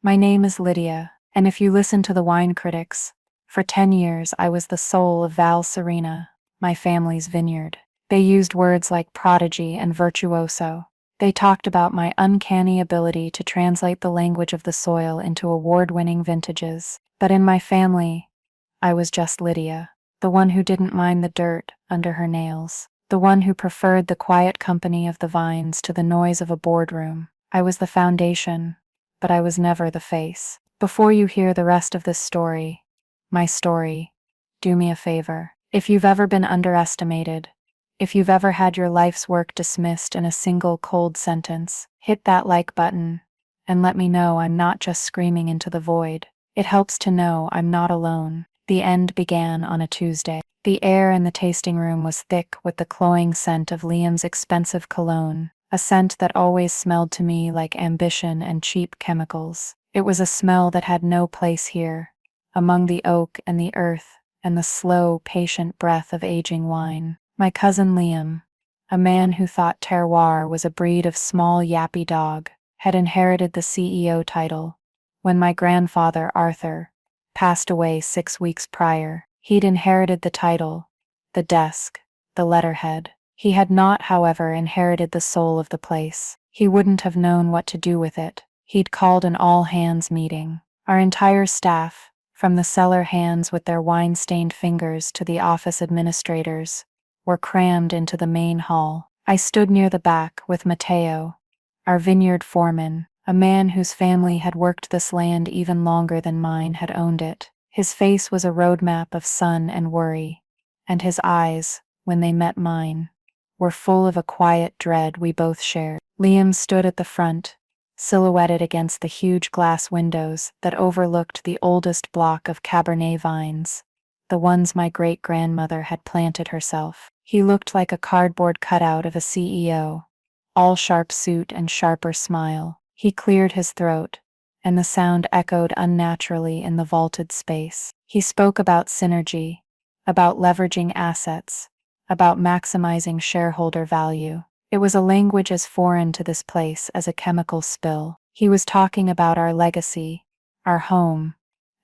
My name is Lydia, and if you listen to the wine critics, for 10 years I was the soul of Val Serena, my family's vineyard. They used words like prodigy and virtuoso. They talked about my uncanny ability to translate the language of the soil into award-winning vintages. But in my family, I was just Lydia, the one who didn't mind the dirt under her nails, the one who preferred the quiet company of the vines to the noise of a boardroom. I was the foundation, but I was never the face. Before you hear the rest of this story, my story, do me a favor. If you've ever been underestimated, if you've ever had your life's work dismissed in a single cold sentence, hit that like button and let me know I'm not just screaming into the void. It helps to know I'm not alone. The end began on a Tuesday. The air in the tasting room was thick with the cloying scent of Liam's expensive cologne, a scent that always smelled to me like ambition and cheap chemicals. It was a smell that had no place here, among the oak and the earth and the slow, patient breath of aging wine. My cousin Liam, a man who thought terroir was a breed of small yappy dog, had inherited the CEO title. When my grandfather, Arthur, passed away 6 weeks prior, he'd inherited the title, the desk, the letterhead. He had not, however, inherited the soul of the place. He wouldn't have known what to do with it. He'd called an all-hands meeting. Our entire staff, from the cellar hands with their wine-stained fingers to the office administrators, were crammed into the main hall. I stood near the back with Matteo, our vineyard foreman, a man whose family had worked this land even longer than mine had owned it. His face was a roadmap of sun and worry, and his eyes, when they met mine, were full of a quiet dread we both shared. Liam stood at the front, silhouetted against the huge glass windows that overlooked the oldest block of Cabernet vines, the ones my great-grandmother had planted herself. He looked like a cardboard cutout of a CEO, all sharp suit and sharper smile. He cleared his throat, and the sound echoed unnaturally in the vaulted space. He spoke about synergy, about leveraging assets, about maximizing shareholder value. It was a language as foreign to this place as a chemical spill. He was talking about our legacy, our home,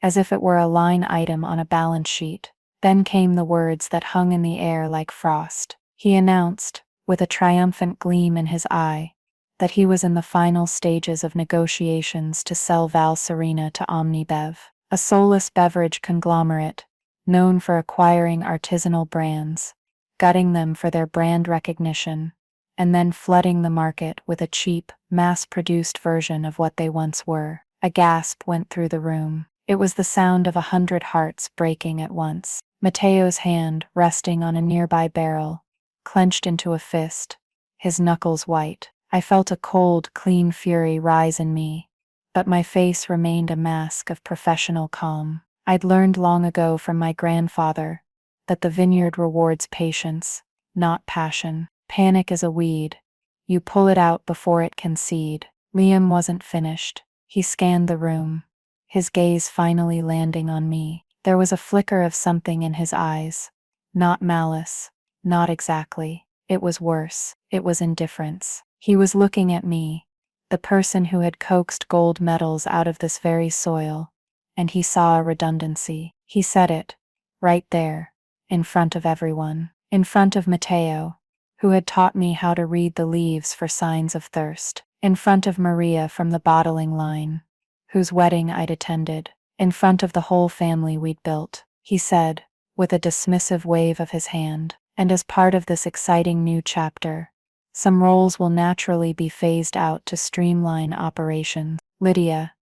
as if it were a line item on a balance sheet. Then came the words that hung in the air like frost. He announced, with a triumphant gleam in his eye, that he was in the final stages of negotiations to sell Val Serena to OmniBev, a soulless beverage conglomerate known for acquiring artisanal brands, gutting them for their brand recognition, and then flooding the market with a cheap, mass-produced version of what they once were. A gasp went through the room. It was the sound of 100 hearts breaking at once. Matteo's hand, resting on a nearby barrel, clenched into a fist, his knuckles white. I felt a cold, clean fury rise in me, but my face remained a mask of professional calm. I'd learned long ago from my grandfather that the vineyard rewards patience, not passion. Panic is a weed. You pull it out before it can seed. Liam wasn't finished. He scanned the room, his gaze finally landing on me. There was a flicker of something in his eyes. Not malice, not exactly. It was worse. It was indifference. He was looking at me, the person who had coaxed gold medals out of this very soil, and he saw a redundancy. He said it, right there, in front of everyone, in front of Matteo, who had taught me how to read the leaves for signs of thirst, in front of Maria from the bottling line, whose wedding I'd attended, in front of the whole family we'd built. He said, with a dismissive wave of his hand, and as part of this exciting new chapter, some roles will naturally be phased out to streamline operations. Lydia,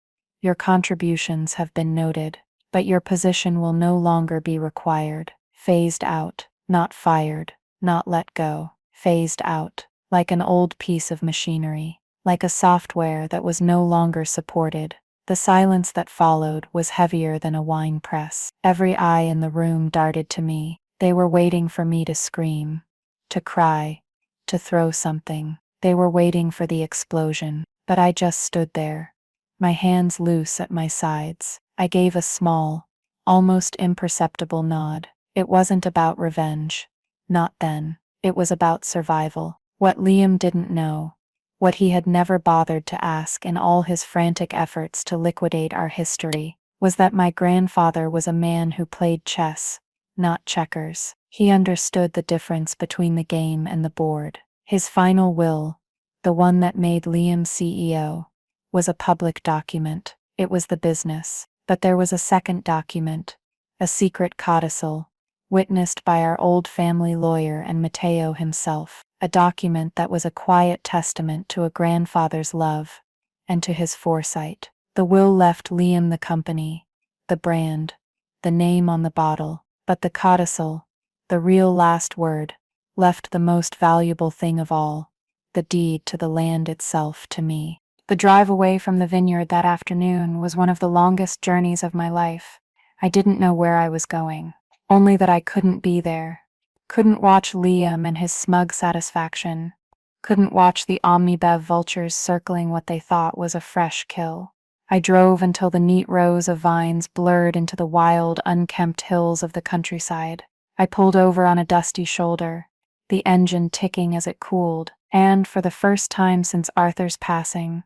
your contributions have been noted, but your position will no longer be required. Phased out, not fired, not let go. Phased out, like an old piece of machinery, like a software that was no longer supported. The silence that followed was heavier than a wine press. Every eye in the room darted to me. They were waiting for me to scream, to cry, to throw something. They were waiting for the explosion, but I just stood there, my hands loose at my sides. I gave a small, almost imperceptible nod. It wasn't about revenge. Not then. It was about survival. What Liam didn't know What he had never bothered to ask in all his frantic efforts to liquidate our history was that my grandfather was a man who played chess, not checkers. He understood the difference between the game and the board. His final will, the one that made Liam CEO, was a public document. It was the business. But there was a second document, a secret codicil, witnessed by our old family lawyer and Matteo himself, a document that was a quiet testament to a grandfather's love and to his foresight. The will left Liam the company, the brand, the name on the bottle, but the codicil, the real last word, left the most valuable thing of all, the deed to the land itself to me. The drive away from the vineyard that afternoon was one of the longest journeys of my life. I didn't know where I was going, only that I couldn't be there. Couldn't watch Liam and his smug satisfaction. Couldn't watch the Omnibev vultures circling what they thought was a fresh kill. I drove until the neat rows of vines blurred into the wild, unkempt hills of the countryside. I pulled over on a dusty shoulder, the engine ticking as it cooled, and for the first time since Arthur's passing,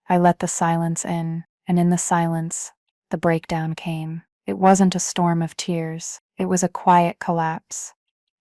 I let the silence in, and in the silence, the breakdown came. It wasn't a storm of tears. It was a quiet collapse,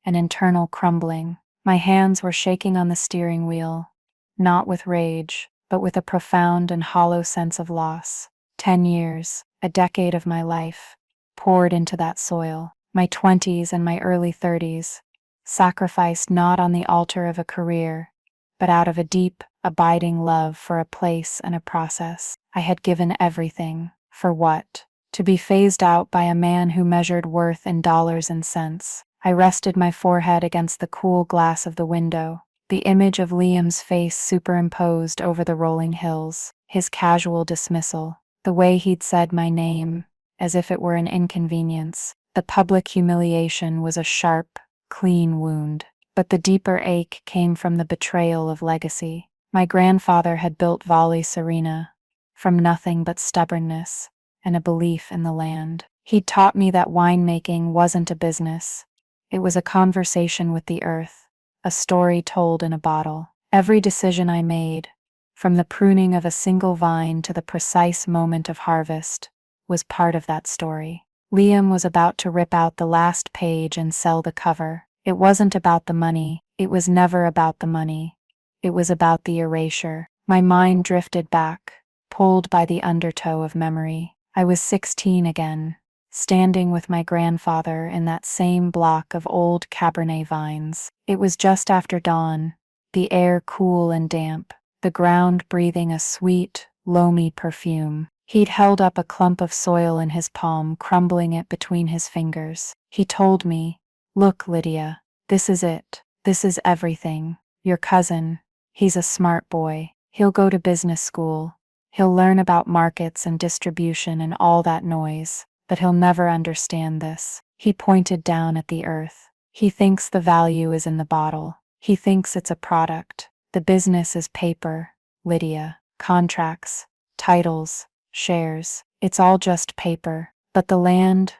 an internal crumbling. My hands were shaking on the steering wheel, not with rage, but with a profound and hollow sense of loss. 10 years, a decade of my life, poured into that soil. My 20s and my early 30s, sacrificed not on the altar of a career, but out of a deep, abiding love for a place and a process. I had given everything. For what? To be phased out by a man who measured worth in dollars and cents. I rested my forehead against the cool glass of the window, the image of Liam's face superimposed over the rolling hills, his casual dismissal, the way he'd said my name, as if it were an inconvenience. The public humiliation was a sharp, clean wound, but the deeper ache came from the betrayal of legacy. My grandfather had built Valle Serena from nothing but stubbornness and a belief in the land. He'd taught me that winemaking wasn't a business. It was a conversation with the earth, a story told in a bottle. Every decision I made, from the pruning of a single vine to the precise moment of harvest, was part of that story. Liam was about to rip out the last page and sell the cover. It wasn't about the money. It was never about the money. It was about the erasure. My mind drifted back, pulled by the undertow of memory. I was 16 again, standing with my grandfather in that same block of old Cabernet vines. It was just after dawn, the air cool and damp, the ground breathing a sweet, loamy perfume. He'd held up a clump of soil in his palm, crumbling it between his fingers. He told me, "Look, Lydia, this is it. This is everything. Your cousin, he's a smart boy. He'll go to business school. He'll learn about markets and distribution and all that noise, but he'll never understand this." He pointed down at the earth. "He thinks the value is in the bottle. He thinks it's a product. The business is paper, Lydia. Contracts, titles, shares. It's all just paper. But the land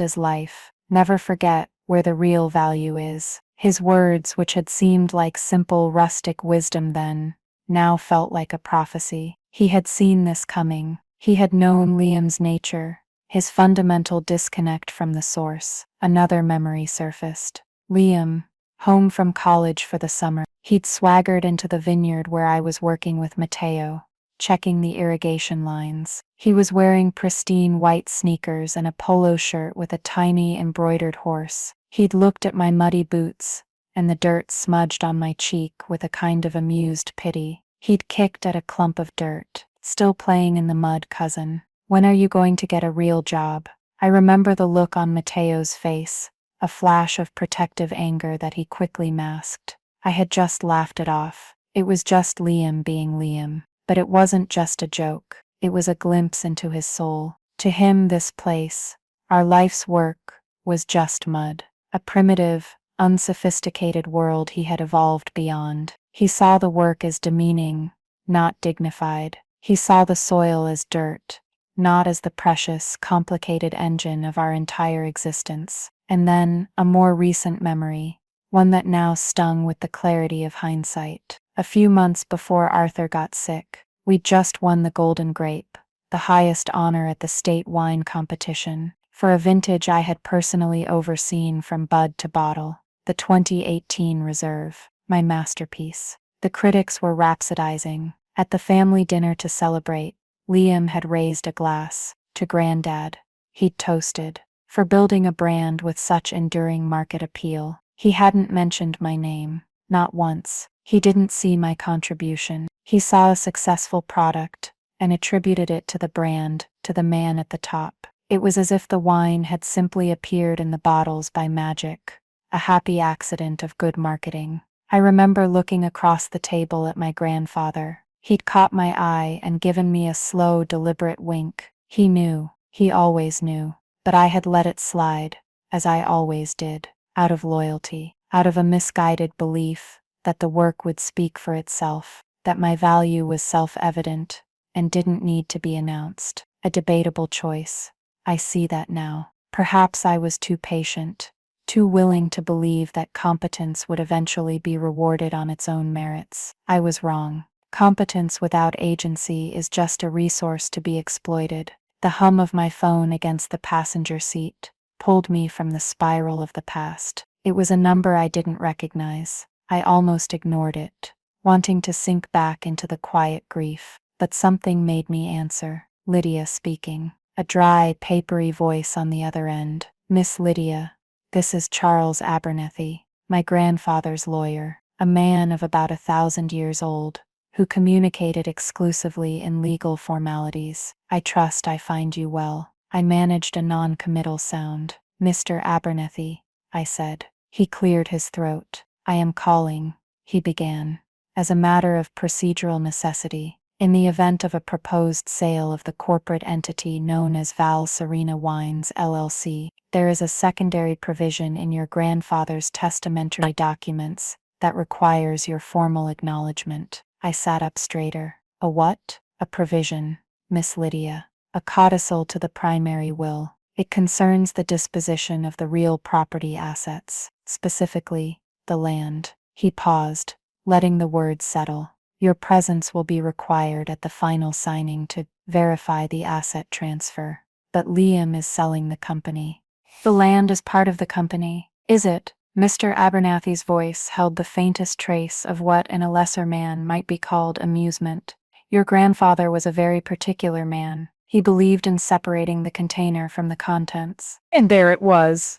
is life. Never forget where the real value is." His words, which had seemed like simple rustic wisdom then, now felt like a prophecy. He had seen this coming. He had known Liam's nature, his fundamental disconnect from the source. Another memory surfaced. Liam, home from college for the summer. He'd swaggered into the vineyard where I was working with Matteo, checking the irrigation lines. He was wearing pristine white sneakers and a polo shirt with a tiny embroidered horse. He'd looked at my muddy boots and the dirt smudged on my cheek with a kind of amused pity. He'd kicked at a clump of dirt. "Still playing in the mud, cousin. When are you going to get a real job?" I remember the look on Matteo's face, a flash of protective anger that he quickly masked. I had just laughed it off. It was just Liam being Liam. But it wasn't just a joke. It was a glimpse into his soul. To him, this place, our life's work, was just mud. A primitive, unsophisticated world he had evolved beyond. He saw the work as demeaning, not dignified. He saw the soil as dirt, not as the precious, complicated engine of our entire existence. And then, a more recent memory, one that now stung with the clarity of hindsight. a few months before Arthur got sick. We'd just won the Golden Grape, the highest honor at the state wine competition, for a vintage I had personally overseen from bud to bottle, the 2018 Reserve, my masterpiece. The critics were rhapsodizing. At the family dinner to celebrate, Liam had raised a glass to Granddad. He'd toasted for building a brand with such enduring market appeal. He hadn't mentioned my name, not once. He didn't see my contribution. He saw a successful product and attributed it to the brand, to the man at the top. It was as if the wine had simply appeared in the bottles by magic, a happy accident of good marketing. I remember looking across the table at my grandfather. He'd caught my eye and given me a slow, deliberate wink. He knew, he always knew, but I had let it slide, as I always did, out of loyalty, out of a misguided belief that the work would speak for itself, that my value was self-evident and didn't need to be announced. A debatable choice. I see that now. Perhaps I was too patient, too willing to believe that competence would eventually be rewarded on its own merits. I was wrong. Competence without agency is just a resource to be exploited. The hum of my phone against the passenger seat pulled me from the spiral of the past. It was a number I didn't recognize. I almost ignored it, wanting to sink back into the quiet grief. But something made me answer. Lydia speaking. A dry, papery voice on the other end. Miss Lydia, this is Charles Abernethy, my grandfather's lawyer, a man of about 1,000 years old, who communicated exclusively in legal formalities. I trust I find you well. I managed a non-committal sound. Mr. Abernethy, I said. He cleared his throat. I am calling, he began, as a matter of procedural necessity. In the event of a proposed sale of the corporate entity known as Val Serena Wines LLC, there is a secondary provision in your grandfather's testamentary documents that requires your formal acknowledgement. I sat up straighter. A what? A provision, Miss Lydia. A codicil to the primary will. It concerns the disposition of the real property assets, specifically, the land. He paused, letting the words settle. Your presence will be required at the final signing to verify the asset transfer. But Liam is selling the company. The land is part of the company, is it? Mr. Abernathy's voice held the faintest trace of what in a lesser man might be called amusement. Your grandfather was a very particular man. He believed in separating the container from the contents. And there it was.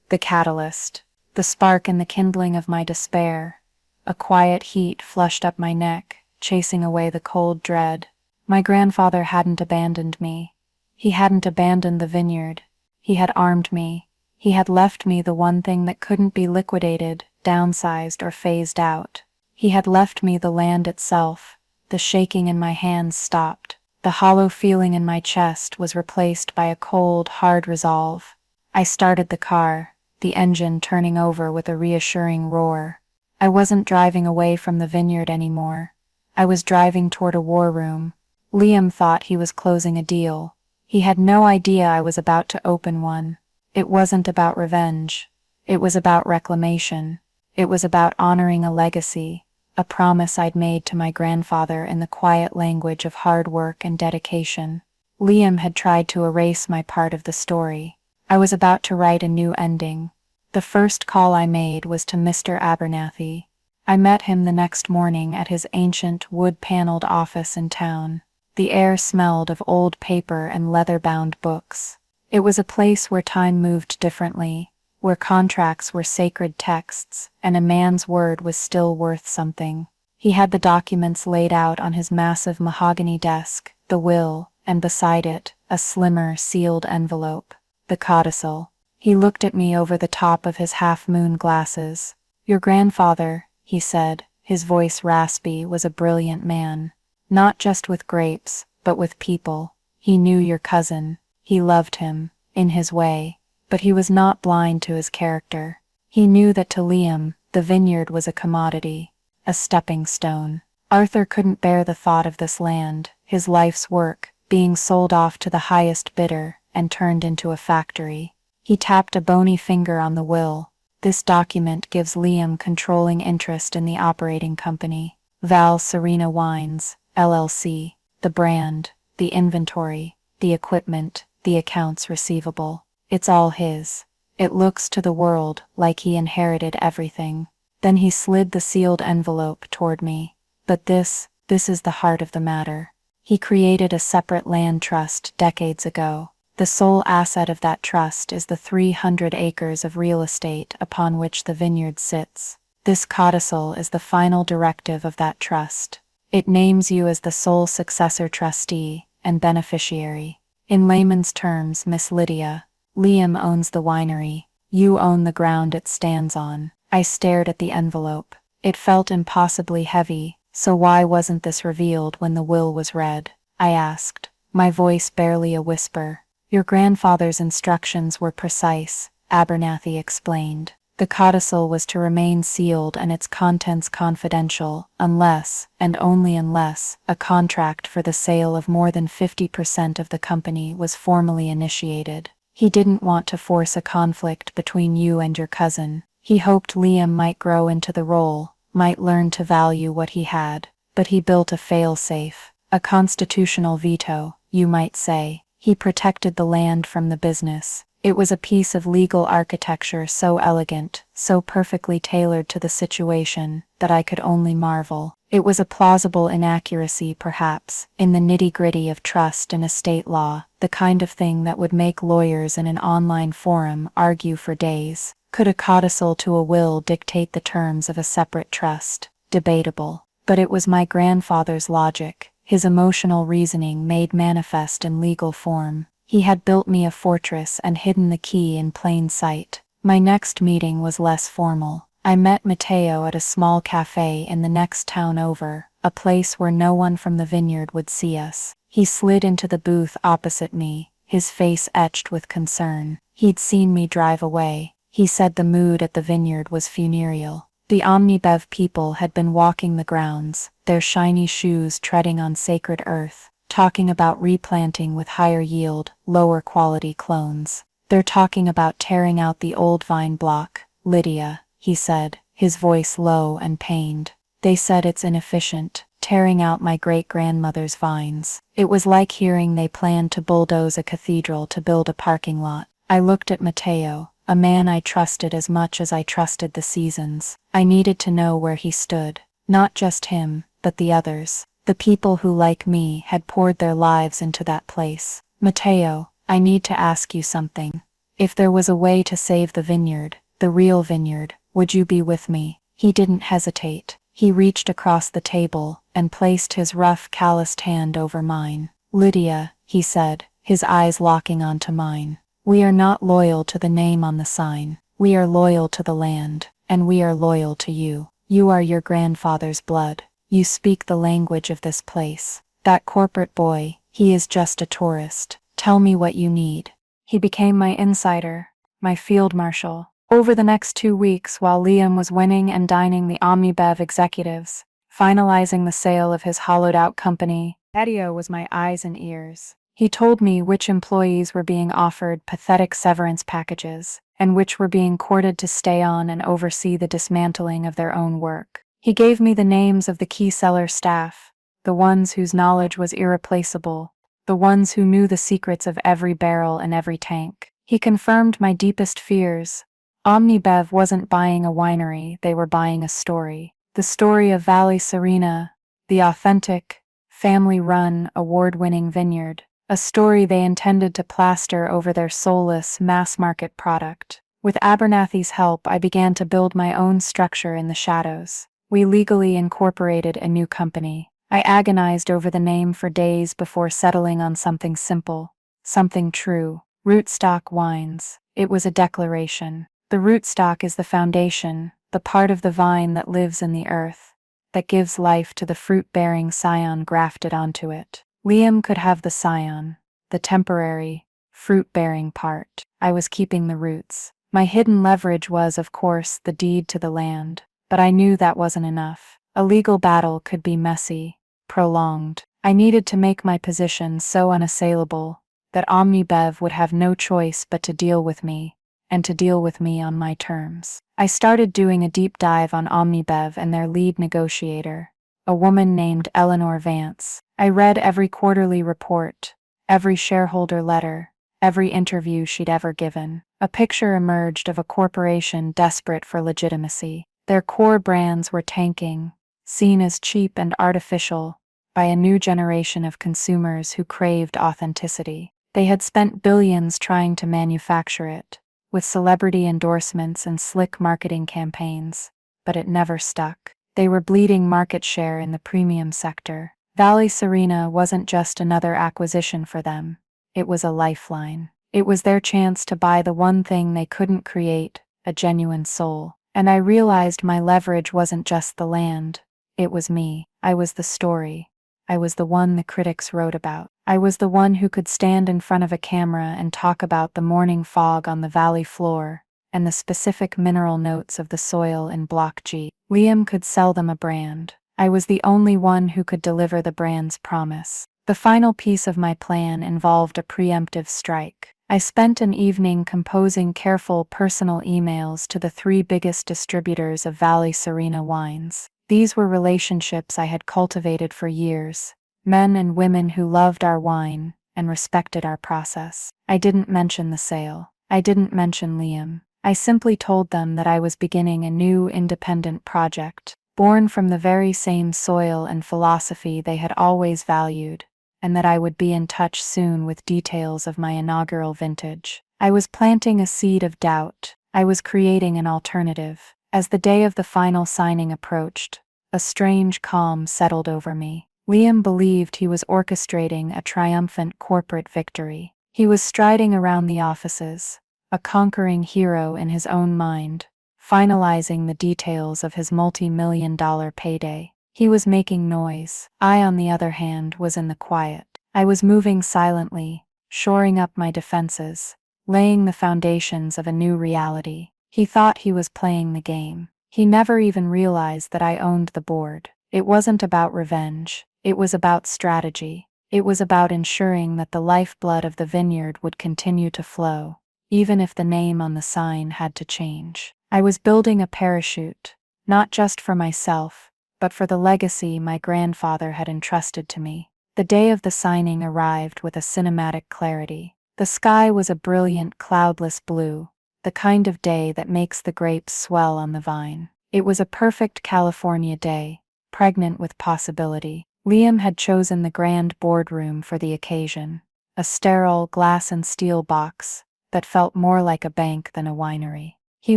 The catalyst. The spark in the kindling of my despair. A quiet heat flushed up my neck, chasing away the cold dread. My grandfather hadn't abandoned me. He hadn't abandoned the vineyard. He had armed me. He had left me the one thing that couldn't be liquidated, downsized, or phased out. He had left me the land itself. The shaking in my hands stopped. The hollow feeling in my chest was replaced by a cold, hard resolve. I started the car, the engine turning over with a reassuring roar. I wasn't driving away from the vineyard anymore. I was driving toward a war room. Liam thought he was closing a deal. He had no idea I was about to open one. It wasn't about revenge. It was about reclamation. It was about honoring a legacy, a promise I'd made to my grandfather in the quiet language of hard work and dedication. Liam had tried to erase my part of the story. I was about to write a new ending. The first call I made was to Mr. Abernathy. I met him the next morning at his ancient, wood-paneled office in town. The air smelled of old paper and leather-bound books. It was a place where time moved differently, where contracts were sacred texts, and a man's word was still worth something. He had the documents laid out on his massive mahogany desk, the will, and beside it, a slimmer, sealed envelope, the codicil. He looked at me over the top of his half-moon glasses. Your grandfather, he said, his voice raspy, was a brilliant man. Not just with grapes, but with people. He knew your cousin. He loved him, in his way. But he was not blind to his character. He knew that to Liam, the vineyard was a commodity, a stepping stone. Arthur couldn't bear the thought of this land, his life's work, being sold off to the highest bidder and turned into a factory. He tapped a bony finger on the will. This document gives Liam controlling interest in the operating company. Val Serena Wines, LLC, the brand, the inventory, the equipment, the accounts receivable. It's all his. It looks to the world like he inherited everything. Then he slid the sealed envelope toward me. But this is the heart of the matter. He created a separate land trust decades ago. The sole asset of that trust is the 300 acres of real estate upon which the vineyard sits. This codicil is the final directive of that trust. It names you as the sole successor trustee and beneficiary. In layman's terms, Miss Lydia, Liam owns the winery. You own the ground it stands on. I stared at the envelope. It felt impossibly heavy, so why wasn't this revealed when the will was read? I asked, my voice barely a whisper. Your grandfather's instructions were precise, Abernathy explained. The codicil was to remain sealed and its contents confidential unless, and only unless, a contract for the sale of more than 50% of the company was formally initiated. He didn't want to force a conflict between you and your cousin. He hoped Liam might grow into the role, might learn to value what he had. But he built a fail-safe, a constitutional veto, you might say. He protected the land from the business. It was a piece of legal architecture so elegant, so perfectly tailored to the situation, that I could only marvel. It was a plausible inaccuracy, perhaps, in the nitty-gritty of trust and estate law, the kind of thing that would make lawyers in an online forum argue for days. Could a codicil to a will dictate the terms of a separate trust? Debatable. But it was my grandfather's logic, his emotional reasoning made manifest in legal form. He had built me a fortress and hidden the key in plain sight. My next meeting was less formal. I met Matteo at a small cafe in the next town over, a place where no one from the vineyard would see us. He slid into the booth opposite me, his face etched with concern. He'd seen me drive away. He said the mood at the vineyard was funereal. The Omnibev people had been walking the grounds, their shiny shoes treading on sacred earth, talking about replanting with higher yield, lower quality clones. They're talking about tearing out the old vine block, Lydia, he said, his voice low and pained. They said it's inefficient, tearing out my great-grandmother's vines. It was like hearing they planned to bulldoze a cathedral to build a parking lot. I looked at Matteo, a man I trusted as much as I trusted the seasons. I needed to know where he stood. Not just him, but the others. The people who, like me, had poured their lives into that place. Matteo, I need to ask you something. If there was a way to save the vineyard, the real vineyard, would you be with me? He didn't hesitate. He reached across the table and placed his rough, calloused hand over mine. Lydia, he said, his eyes locking onto mine. We are not loyal to the name on the sign. We are loyal to the land, and we are loyal to you. You are your grandfather's blood. You speak the language of this place. That corporate boy, he is just a tourist. Tell me what you need. He became my insider, my field marshal. Over the next 2 weeks, while Liam was winning and dining the Omnibev executives, finalizing the sale of his hollowed-out company, Matteo was my eyes and ears. He told me which employees were being offered pathetic severance packages, and which were being courted to stay on and oversee the dismantling of their own work. He gave me the names of the key seller staff, the ones whose knowledge was irreplaceable, the ones who knew the secrets of every barrel and every tank. He confirmed my deepest fears. Omnibev wasn't buying a winery, they were buying a story. The story of Valley Serena, the authentic, family-run, award-winning vineyard. A story they intended to plaster over their soulless, mass-market product. With Abernathy's help, I began to build my own structure in the shadows. We legally incorporated a new company. I agonized over the name for days before settling on something simple, something true. Rootstock Wines. It was a declaration. The rootstock is the foundation, the part of the vine that lives in the earth, that gives life to the fruit-bearing scion grafted onto it. Liam could have the scion, the temporary, fruit-bearing part. I was keeping the roots. My hidden leverage was, of course, the deed to the land. But I knew that wasn't enough. A legal battle could be messy, prolonged. I needed to make my position so unassailable that Omnibev would have no choice but to deal with me, and to deal with me on my terms. I started doing a deep dive on Omnibev and their lead negotiator, a woman named Eleanor Vance. I read every quarterly report, every shareholder letter, every interview she'd ever given. A picture emerged of a corporation desperate for legitimacy. Their core brands were tanking, seen as cheap and artificial by a new generation of consumers who craved authenticity. They had spent billions trying to manufacture it, with celebrity endorsements and slick marketing campaigns, but it never stuck. They were bleeding market share in the premium sector. Valley Serena wasn't just another acquisition for them, it was a lifeline. It was their chance to buy the one thing they couldn't create, a genuine soul. And I realized my leverage wasn't just the land, it was me. I was the story. I was the one the critics wrote about. I was the one who could stand in front of a camera and talk about the morning fog on the valley floor and the specific mineral notes of the soil in Block G. Liam could sell them a brand. I was the only one who could deliver the brand's promise. The final piece of my plan involved a preemptive strike. I spent an evening composing careful personal emails to the 3 biggest distributors of Valley Serena wines. These were relationships I had cultivated for years, men and women who loved our wine and respected our process. I didn't mention the sale. I didn't mention Liam. I simply told them that I was beginning a new independent project, born from the very same soil and philosophy they had always valued, and that I would be in touch soon with details of my inaugural vintage. I was planting a seed of doubt. I was creating an alternative. As the day of the final signing approached, a strange calm settled over me. Liam believed he was orchestrating a triumphant corporate victory. He was striding around the offices, a conquering hero in his own mind, finalizing the details of his multi-million-dollar payday. He was making noise. I, on the other hand, was in the quiet. I was moving silently, shoring up my defenses, laying the foundations of a new reality. He thought he was playing the game. He never even realized that I owned the board. It wasn't about revenge. It was about strategy. It was about ensuring that the lifeblood of the vineyard would continue to flow, even if the name on the sign had to change. I was building a parachute, not just for myself, but for the legacy my grandfather had entrusted to me. The day of the signing arrived with a cinematic clarity. The sky was a brilliant, cloudless blue, the kind of day that makes the grapes swell on the vine. It was a perfect California day, pregnant with possibility. Liam had chosen the grand boardroom for the occasion, a sterile glass and steel box that felt more like a bank than a winery. He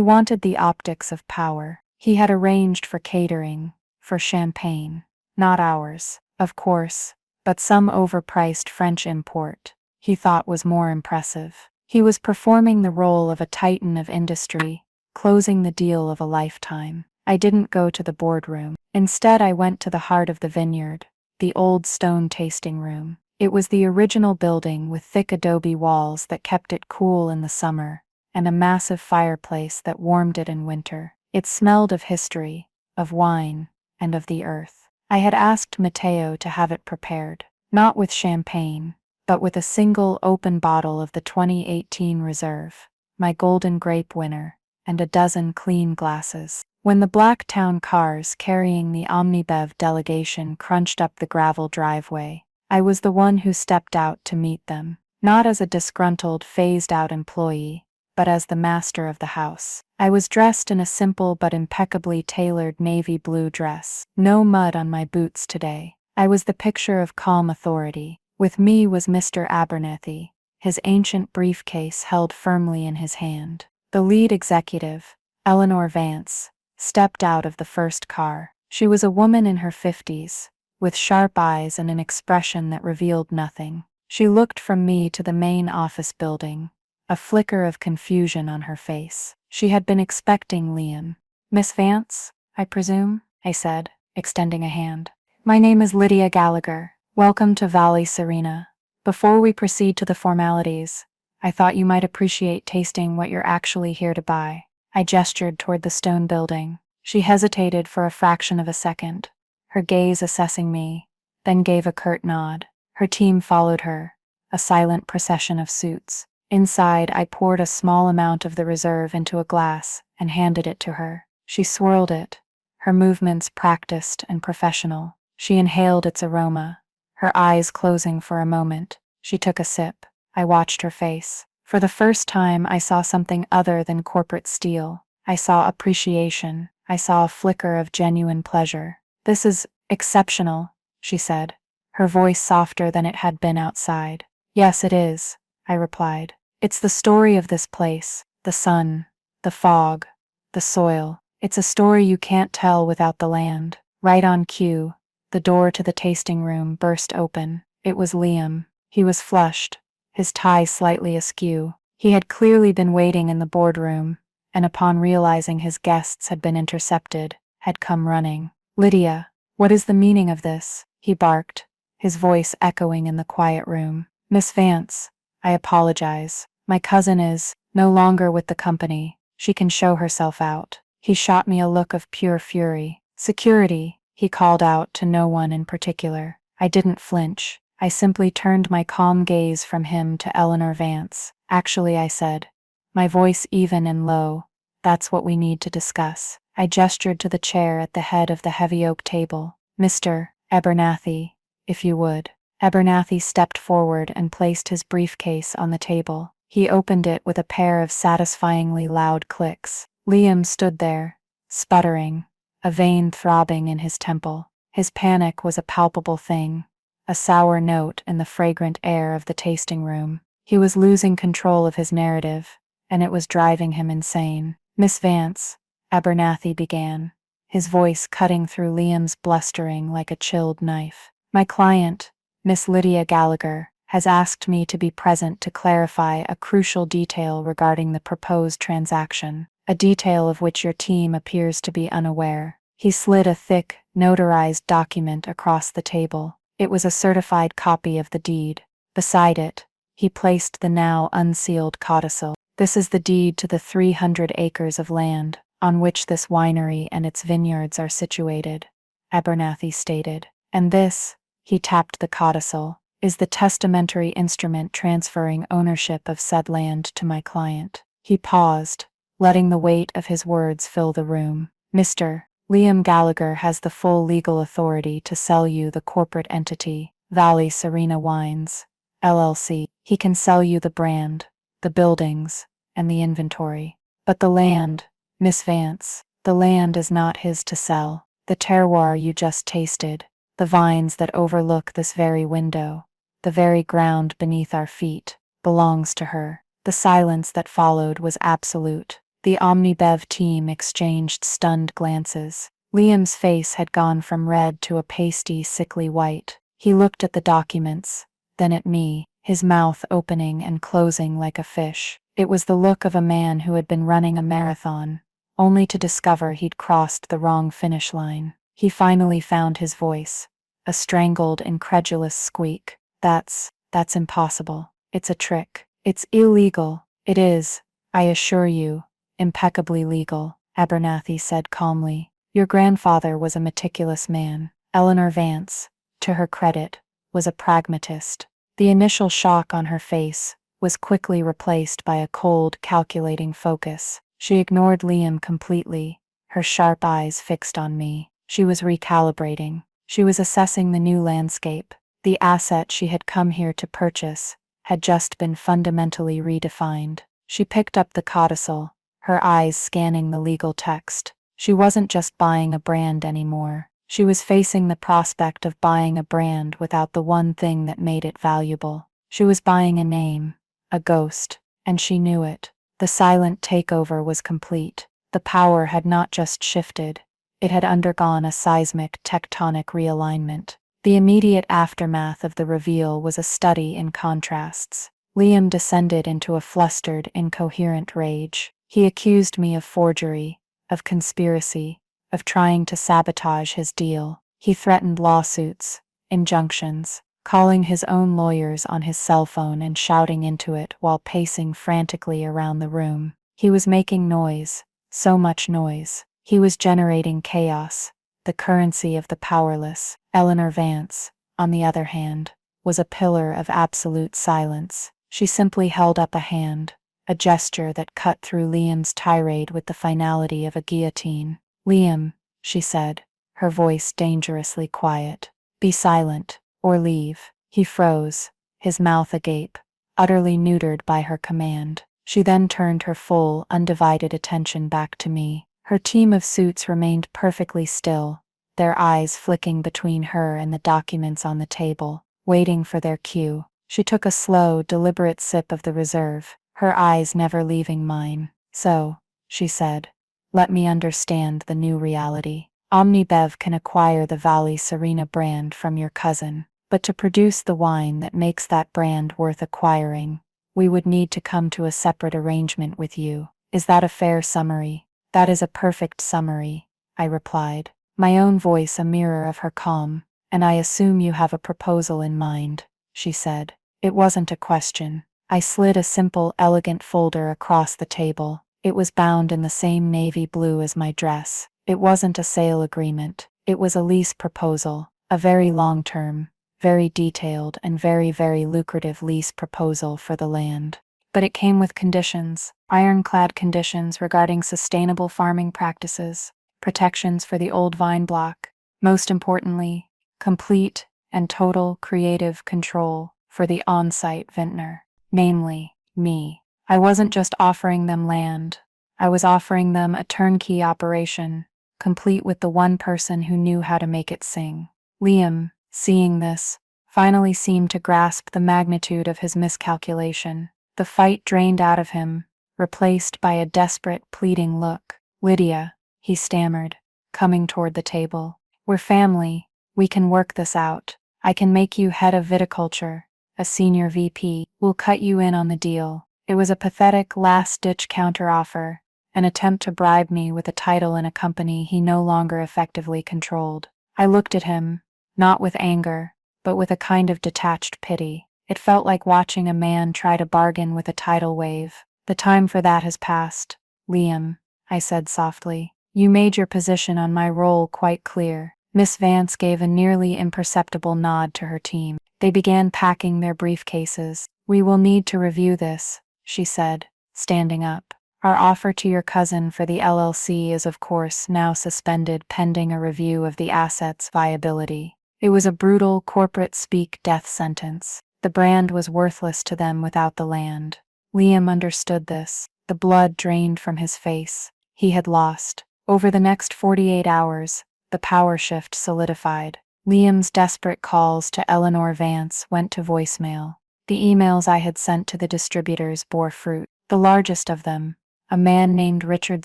wanted the optics of power. He had arranged for catering, for champagne, not ours, of course, but some overpriced French import he thought was more impressive. He was performing the role of a titan of industry, closing the deal of a lifetime. I didn't go to the boardroom. Instead, I went to the heart of the vineyard, the old stone tasting room. It was the original building with thick adobe walls that kept it cool in the summer, and a massive fireplace that warmed it in winter. It smelled of history, of wine, and of the earth. I had asked Matteo to have it prepared, not with champagne, but with a single open bottle of the 2018 Reserve, my golden grape winner, and a dozen clean glasses. When the black town cars carrying the Omnibev delegation crunched up the gravel driveway, I was the one who stepped out to meet them, not as a disgruntled, phased-out employee, but as the master of the house. I was dressed in a simple but impeccably tailored navy blue dress. No mud on my boots today. I was the picture of calm authority. With me was Mr. Abernethy, his ancient briefcase held firmly in his hand. The lead executive, Eleanor Vance, stepped out of the first car. She was a woman in her 50s, with sharp eyes and an expression that revealed nothing. She looked from me to the main office building, a flicker of confusion on her face. She had been expecting Liam. "Miss Vance, I presume?" I said, extending a hand. "My name is Lydia Gallagher. Welcome to Valley Serena. Before we proceed to the formalities, I thought you might appreciate tasting what you're actually here to buy." I gestured toward the stone building. She hesitated for a fraction of a second, her gaze assessing me, then gave a curt nod. Her team followed her, a silent procession of suits. Inside, I poured a small amount of the reserve into a glass and handed it to her. She swirled it, her movements practiced and professional. She inhaled its aroma, her eyes closing for a moment. She took a sip. I watched her face. For the first time, I saw something other than corporate steel. I saw appreciation. I saw a flicker of genuine pleasure. "This is exceptional," she said, her voice softer than it had been outside. "Yes, it is," I replied. "It's the story of this place, the sun, the fog, the soil. It's a story you can't tell without the land." Right on cue, the door to the tasting room burst open. It was Liam. He was flushed, his tie slightly askew. He had clearly been waiting in the boardroom, and upon realizing his guests had been intercepted, had come running. "Lydia, what is the meaning of this?" he barked, his voice echoing in the quiet room. "Miss Vance, I apologize. My cousin is no longer with the company. She can show herself out." He shot me a look of pure fury. "Security," he called out to no one in particular. I didn't flinch. I simply turned my calm gaze from him to Eleanor Vance. "Actually," I said, my voice even and low, "that's what we need to discuss." I gestured to the chair at the head of the heavy oak table. "Mr. Abernathy, if you would." Abernathy stepped forward and placed his briefcase on the table. He opened it with a pair of satisfyingly loud clicks. Liam stood there, sputtering, a vein throbbing in his temple. His panic was a palpable thing, a sour note in the fragrant air of the tasting room. He was losing control of his narrative, and it was driving him insane. "Miss Vance," Abernathy began, his voice cutting through Liam's blustering like a chilled knife. "My client, Miss Lydia Gallagher, has asked me to be present to clarify a crucial detail regarding the proposed transaction, a detail of which your team appears to be unaware." He slid a thick, notarized document across the table. It was a certified copy of the deed. Beside it, he placed the now unsealed codicil. "This is the deed to the 300 acres of land on which this winery and its vineyards are situated," Abernathy stated. "And this," he tapped the codicil, "is the testamentary instrument transferring ownership of said land to my client." He paused, letting the weight of his words fill the room. "Mr. Liam Gallagher has the full legal authority to sell you the corporate entity, Valley Serena Wines, LLC. He can sell you the brand, the buildings, and the inventory. But the land, Miss Vance, the land is not his to sell. The terroir you just tasted, the vines that overlook this very window, the very ground beneath our feet, belongs to her." The silence that followed was absolute. The Omnibev team exchanged stunned glances. Liam's face had gone from red to a pasty, sickly white. He looked at the documents, then at me, his mouth opening and closing like a fish. It was the look of a man who had been running a marathon, only to discover he'd crossed the wrong finish line. He finally found his voice, a strangled, incredulous squeak. That's impossible. It's a trick. It's illegal." "It is, I assure you, impeccably legal," Abernathy said calmly. "Your grandfather was a meticulous man. Eleanor Vance, to her credit, was a pragmatist." The initial shock on her face was quickly replaced by a cold, calculating focus. She ignored Liam completely, her sharp eyes fixed on me. She was recalibrating. She was assessing the new landscape. The asset she had come here to purchase had just been fundamentally redefined. She picked up the codicil, her eyes scanning the legal text. She wasn't just buying a brand anymore. She was facing the prospect of buying a brand without the one thing that made it valuable. She was buying a name, a ghost, and she knew it. The silent takeover was complete. The power had not just shifted, it had undergone a seismic tectonic realignment. The immediate aftermath of the reveal was a study in contrasts. Liam descended into a flustered, incoherent rage. He accused me of forgery, of conspiracy, of trying to sabotage his deal. He threatened lawsuits, injunctions, calling his own lawyers on his cell phone and shouting into it while pacing frantically around the room. He was making noise, so much noise. He was generating chaos, the currency of the powerless. Eleanor Vance, on the other hand, was a pillar of absolute silence. She simply held up a hand, a gesture that cut through Liam's tirade with the finality of a guillotine. "Liam," she said, her voice dangerously quiet. Be silent, or leave. He froze, his mouth agape, utterly neutered by her command. She then turned her full, undivided attention back to me. Her team of suits remained perfectly still, their eyes flicking between her and the documents on the table, waiting for their cue. She took a slow, deliberate sip of the reserve, her eyes never leaving mine. So, she said, let me understand the new reality. OmniBev can acquire the Valley Serena brand from your cousin, but to produce the wine that makes that brand worth acquiring, we would need to come to a separate arrangement with you. Is that a fair summary? That is a perfect summary, I replied, my own voice a mirror of her calm. And I assume you have a proposal in mind, she said. It wasn't a question. I slid a simple, elegant folder across the table. It was bound in the same navy blue as my dress. It wasn't a sale agreement. It was a lease proposal, a very long-term, very detailed and very, very lucrative lease proposal for the land. But it came with conditions, ironclad conditions regarding sustainable farming practices, protections for the old vine block, most importantly, complete and total creative control for the on-site vintner, namely, me. I wasn't just offering them land, I was offering them a turnkey operation, complete with the one person who knew how to make it sing. Liam, seeing this, finally seemed to grasp the magnitude of his miscalculation. The fight drained out of him, replaced by a desperate, pleading look. Lydia, he stammered, coming toward the table. We're family, we can work this out. I can make you head of viticulture, a senior VP. We'll cut you in on the deal. It was a pathetic, last-ditch counteroffer, an attempt to bribe me with a title in a company he no longer effectively controlled. I looked at him, not with anger, but with a kind of detached pity. It felt like watching a man try to bargain with a tidal wave. The time for that has passed, Liam, I said softly. You made your position on my role quite clear. Miss Vance gave a nearly imperceptible nod to her team. They began packing their briefcases. We will need to review this, she said, standing up. Our offer to your cousin for the LLC is of course now suspended pending a review of the asset's viability. It was a brutal corporate-speak death sentence. The brand was worthless to them without the land. Liam understood this. The blood drained from his face. He had lost. Over the next 48 hours, the power shift solidified. Liam's desperate calls to Eleanor Vance went to voicemail. The emails I had sent to the distributors bore fruit. The largest of them, a man named Richard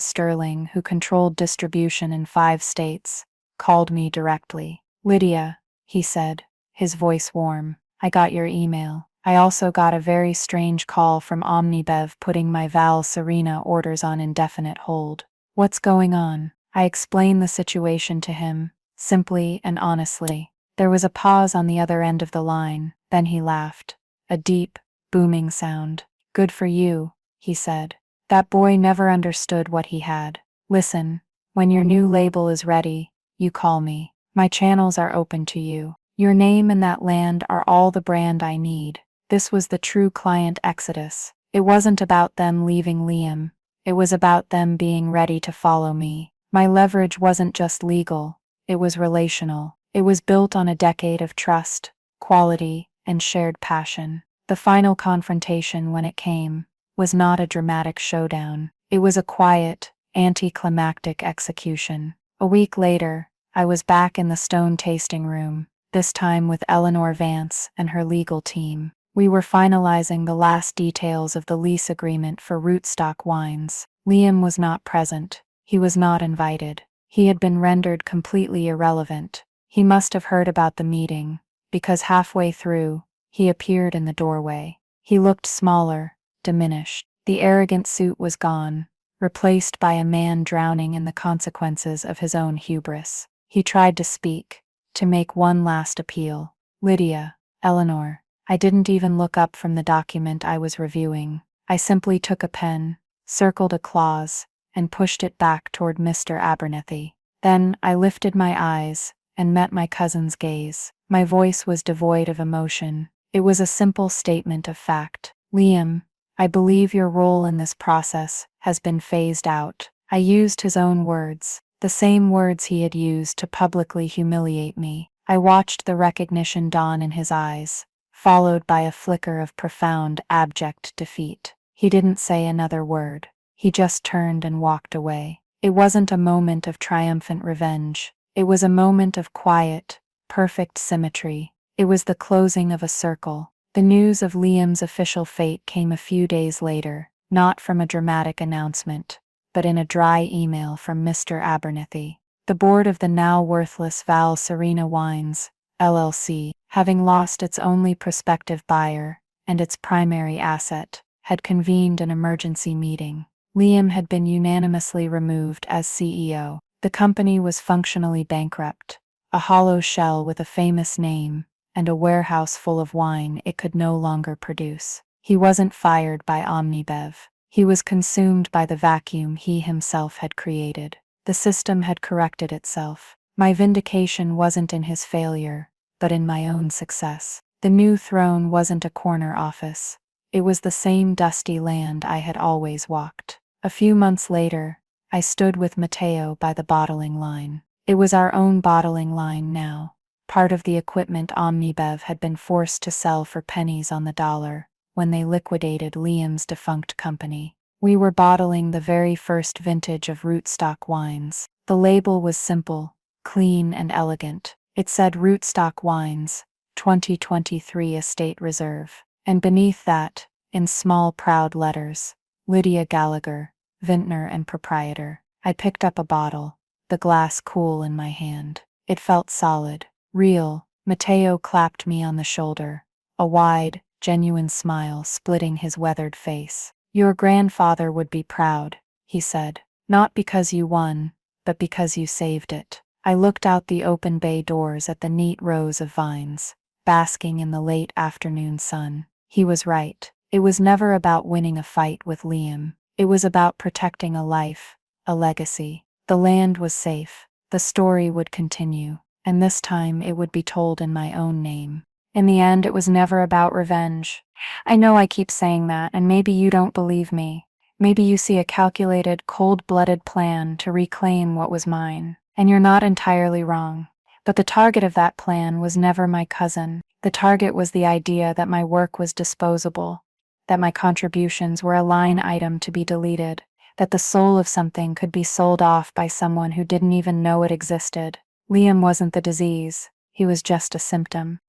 Sterling who controlled distribution in 5 states, called me directly. Lydia, he said, his voice warm, I got your email. I also got a very strange call from OmniBev putting my Val Serena orders on indefinite hold. What's going on? I explained the situation to him, simply and honestly. There was a pause on the other end of the line, then he laughed. A deep, booming sound. Good for you, he said. That boy never understood what he had. Listen, when your new label is ready, you call me. My channels are open to you. Your name and that land are all the brand I need. This was the true client exodus. It wasn't about them leaving Liam. It was about them being ready to follow me. My leverage wasn't just legal. It was relational. It was built on a decade of trust, quality, and shared passion. The final confrontation, when it came, was not a dramatic showdown. It was a quiet, anticlimactic execution. A week later, I was back in the stone tasting room, this time with Eleanor Vance and her legal team. We were finalizing the last details of the lease agreement for Rootstock Wines. Liam was not present. He was not invited. He had been rendered completely irrelevant. He must have heard about the meeting, because halfway through, he appeared in the doorway. He looked smaller, diminished. The arrogant suit was gone, replaced by a man drowning in the consequences of his own hubris. He tried to speak, to make one last appeal. Lydia, Eleanor. I didn't even look up from the document I was reviewing. I simply took a pen, circled a clause, and pushed it back toward Mr. Abernethy. Then I lifted my eyes and met my cousin's gaze. My voice was devoid of emotion. It was a simple statement of fact. Liam, I believe your role in this process has been phased out. I used his own words. the same words he had used to publicly humiliate me. I watched the recognition dawn in his eyes, followed by a flicker of profound, abject defeat. He didn't say another word. He just turned and walked away. It wasn't a moment of triumphant revenge. It was a moment of quiet, perfect symmetry. It was the closing of a circle. The news of Liam's official fate came a few days later, not from a dramatic announcement, but in a dry email from Mr. Abernethy. The board of the now worthless Val Serena Wines, LLC, having lost its only prospective buyer and its primary asset, had convened an emergency meeting. Liam had been unanimously removed as CEO. The company was functionally bankrupt, a hollow shell with a famous name, and a warehouse full of wine it could no longer produce. He wasn't fired by Omnibev. He was consumed by the vacuum he himself had created. The system had corrected itself. My vindication wasn't in his failure, but in my own success. The new throne wasn't a corner office. It was the same dusty land I had always walked. A few months later, I stood with Matteo by the bottling line. It was our own bottling line now, part of the equipment Omnibev had been forced to sell for pennies on the dollar when they liquidated Liam's defunct company. We were bottling the very first vintage of rootstock wines. The label was simple, clean and elegant. It said Rootstock Wines, 2023 Estate Reserve, and beneath that, in small proud letters, Lydia Gallagher, vintner and proprietor. I picked up a bottle, the glass cool in my hand. It felt solid, real. Matteo clapped me on the shoulder, a wide, genuine smile splitting his weathered face. Your grandfather would be proud, he said, not because you won, but because you saved it. I looked out the open bay doors at the neat rows of vines, basking in the late afternoon sun. He was right. It was never about winning a fight with Liam. It was about protecting a life, a legacy. The land was safe. The story would continue, and this time it would be told in my own name. In the end, it was never about revenge. I know I keep saying that, and maybe you don't believe me. Maybe you see a calculated, cold-blooded plan to reclaim what was mine. And you're not entirely wrong. But the target of that plan was never my cousin. The target was the idea that my work was disposable, that my contributions were a line item to be deleted, that the soul of something could be sold off by someone who didn't even know it existed. Liam wasn't the disease. He was just a symptom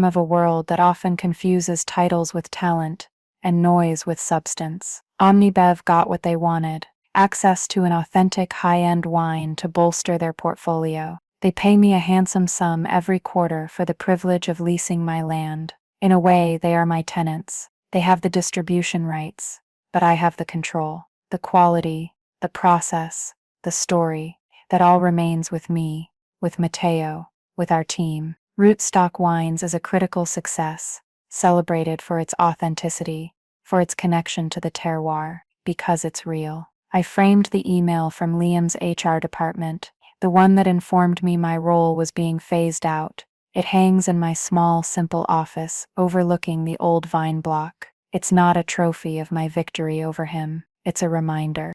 of a world that often confuses titles with talent and noise with substance. Omnibev got what they wanted. Access to an authentic high-end wine to bolster their portfolio. They pay me a handsome sum every quarter for the privilege of leasing my land. In a way, they are my tenants. They have the distribution rights, but I have the control. The quality, the process, the story, that all remains with me, with Matteo, with our team. Rootstock Wines is a critical success, celebrated for its authenticity, for its connection to the terroir, because it's real. I framed the email from Liam's HR department, the one that informed me my role was being phased out. It hangs in my small, simple office, overlooking the old vine block. It's not a trophy of my victory over him. It's a reminder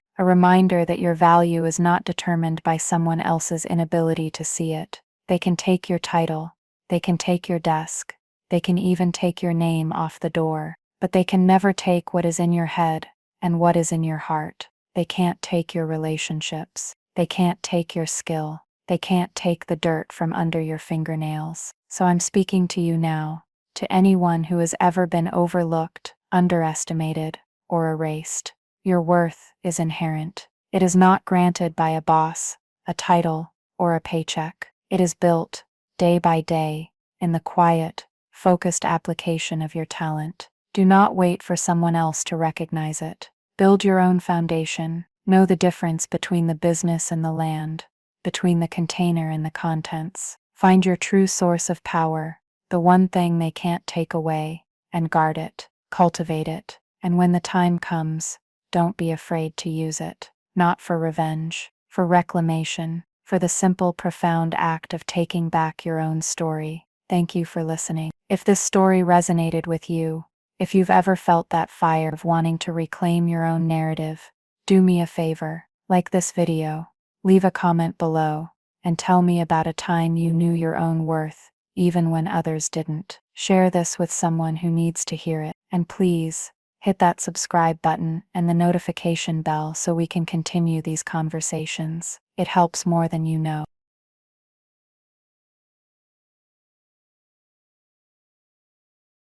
that your value is not determined by someone else's inability to see it. They can take your title, they can take your desk, they can even take your name off the door, but they can never take what is in your head and what is in your heart. They can't take your relationships. They can't take your skill. They can't take the dirt from under your fingernails. So I'm speaking to you now, to anyone who has ever been overlooked, underestimated, or erased. Your worth is inherent. It is not granted by a boss, a title, or a paycheck. It is built, day by day, in the quiet, focused application of your talent. Do not wait for someone else to recognize it. Build your own foundation. Know the difference between the business and the land, between the container and the contents. Find your true source of power, the one thing they can't take away, and guard it, cultivate it. And when the time comes, don't be afraid to use it. Not for revenge, for reclamation, for the simple, profound act of taking back your own story. Thank you for listening. If this story resonated with you, if you've ever felt that fire of wanting to reclaim your own narrative, do me a favor, like this video, Leave a comment below and tell me about a time you knew your own worth, even when others didn't. Share this with someone who needs to hear it. And please, hit that subscribe button and the notification bell so we can continue these conversations. It helps more than you know.